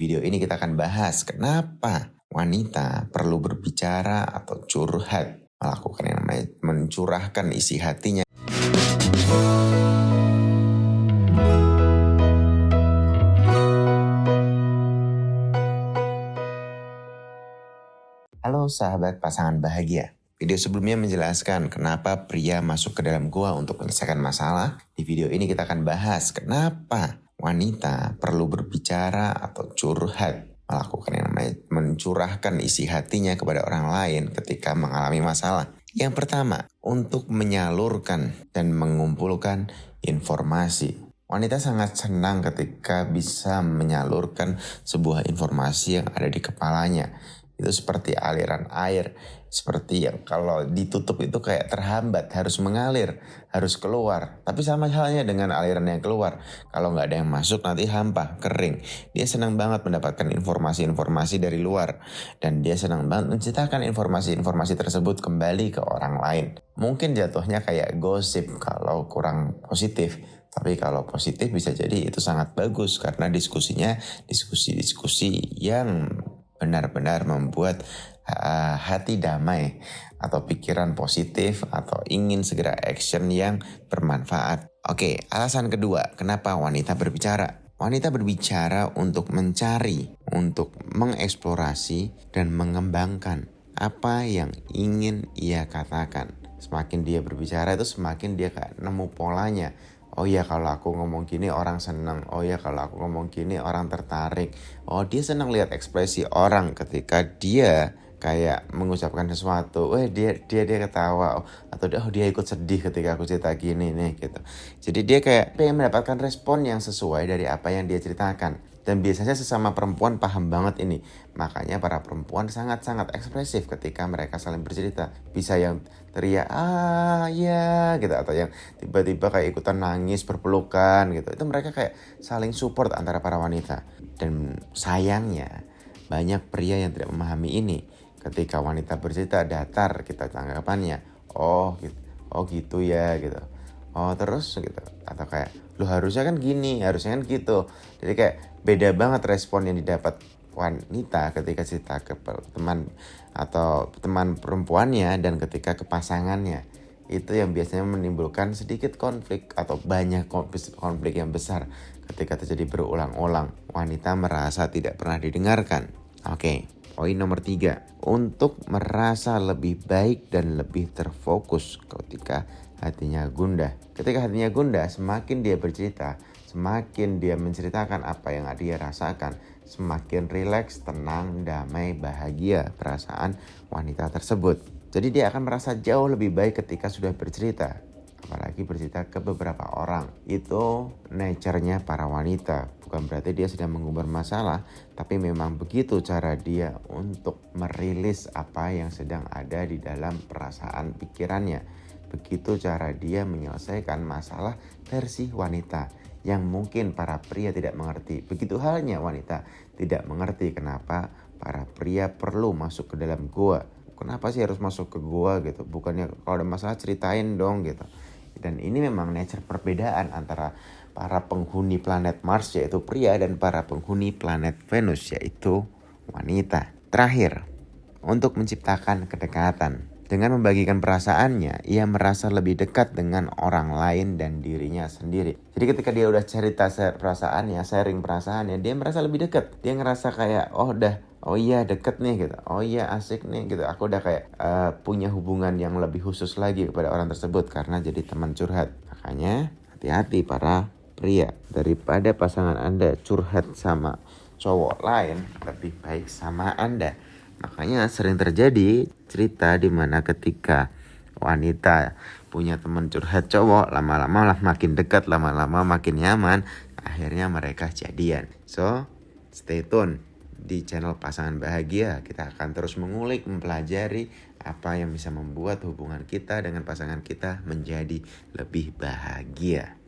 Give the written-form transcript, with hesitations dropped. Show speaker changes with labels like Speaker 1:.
Speaker 1: video ini kita akan bahas kenapa wanita perlu berbicara atau curhat, melakukan yang namanya mencurahkan isi hatinya. Halo sahabat pasangan bahagia. Video sebelumnya menjelaskan kenapa pria masuk ke dalam gua untuk menyelesaikan masalah. Di video ini kita akan bahas kenapa wanita perlu berbicara atau curhat, melakukan yang namanya mencurahkan isi hatinya kepada orang lain ketika mengalami masalah. Yang pertama, untuk menyalurkan dan mengumpulkan informasi. Wanita sangat senang ketika bisa menyalurkan sebuah informasi yang ada di kepalanya. Itu seperti aliran air, seperti yang kalau ditutup itu kayak terhambat, harus mengalir, harus keluar. Tapi sama halnya dengan aliran yang keluar, kalau nggak ada yang masuk nanti hampa, kering. Dia senang banget mendapatkan informasi-informasi dari luar, dan dia senang banget menceritakan informasi-informasi tersebut kembali ke orang lain. Mungkin jatuhnya kayak gosip kalau kurang positif. Tapi kalau positif bisa jadi itu sangat bagus karena diskusinya diskusi-diskusi yang benar-benar membuat hati damai atau pikiran positif atau ingin segera action yang bermanfaat. Oke, alasan kedua, kenapa wanita berbicara? Wanita berbicara untuk mencari, untuk mengeksplorasi dan mengembangkan apa yang ingin ia katakan. Semakin dia berbicara itu semakin dia nemu polanya. Oh ya kalau aku ngomong gini orang senang. Oh ya kalau aku ngomong gini orang tertarik. Oh dia senang lihat ekspresi orang ketika dia kayak mengucapkan sesuatu. Dia ketawa. Atau dia ikut sedih ketika aku cerita gini nih gitu. Jadi dia kayak pengen mendapatkan respon yang sesuai dari apa yang dia ceritakan. Dan biasanya sesama perempuan paham banget ini. Makanya para perempuan sangat-sangat ekspresif ketika mereka saling bercerita. Bisa yang teriak, ya gitu. Atau yang tiba-tiba kayak ikutan nangis, berpelukan gitu. Itu mereka kayak saling support antara para wanita. Dan sayangnya banyak pria yang tidak memahami ini. Ketika wanita bercerita datar kita tanggapannya. Oh gitu ya gitu. Oh terus gitu. Atau kayak lu harusnya kan gini, harusnya kan gitu. Jadi kayak beda banget respon yang didapat wanita ketika cerita ke teman atau teman perempuannya dan ketika ke pasangannya. Itu yang biasanya menimbulkan sedikit konflik atau banyak konflik yang besar ketika terjadi berulang-ulang. Wanita merasa tidak pernah didengarkan. Oke, poin nomor 3. Untuk merasa lebih baik dan lebih terfokus ketika hatinya gundah. Ketika hatinya gundah, semakin dia bercerita, semakin dia menceritakan apa yang dia rasakan, semakin rileks, tenang, damai, bahagia perasaan wanita tersebut. Jadi dia akan merasa jauh lebih baik ketika sudah bercerita. Apalagi bercerita ke beberapa orang. Itu nature-nya para wanita. Bukan berarti dia sedang mengumbar masalah, tapi memang begitu cara dia untuk merilis apa yang sedang ada di dalam perasaan pikirannya. Begitu cara dia menyelesaikan masalah versi wanita yang mungkin para pria tidak mengerti. Begitu halnya wanita tidak mengerti kenapa para pria perlu masuk ke dalam gua. Kenapa sih harus masuk ke gua gitu? Bukannya kalau ada masalah ceritain dong gitu. Dan ini memang nature perbedaan antara para penghuni planet Mars yaitu pria dan para penghuni planet Venus yaitu wanita. Terakhir, untuk menciptakan kedekatan. Dengan membagikan perasaannya, ia merasa lebih dekat dengan orang lain dan dirinya sendiri. Jadi ketika dia udah cerita perasaannya, sharing perasaannya, dia merasa lebih dekat. Dia ngerasa kayak, oh iya deket nih gitu. Oh iya asik nih gitu. Aku udah kayak punya hubungan yang lebih khusus lagi kepada orang tersebut karena jadi teman curhat. Makanya hati-hati para pria. Daripada pasangan Anda curhat sama cowok lain, lebih baik sama Anda. Makanya sering terjadi cerita di mana ketika wanita punya teman curhat cowok, lama-lama lah makin dekat, lama-lama makin nyaman, akhirnya mereka jadian. So, stay tune di channel Pasangan Bahagia. Kita akan terus mengulik, mempelajari apa yang bisa membuat hubungan kita dengan pasangan kita menjadi lebih bahagia.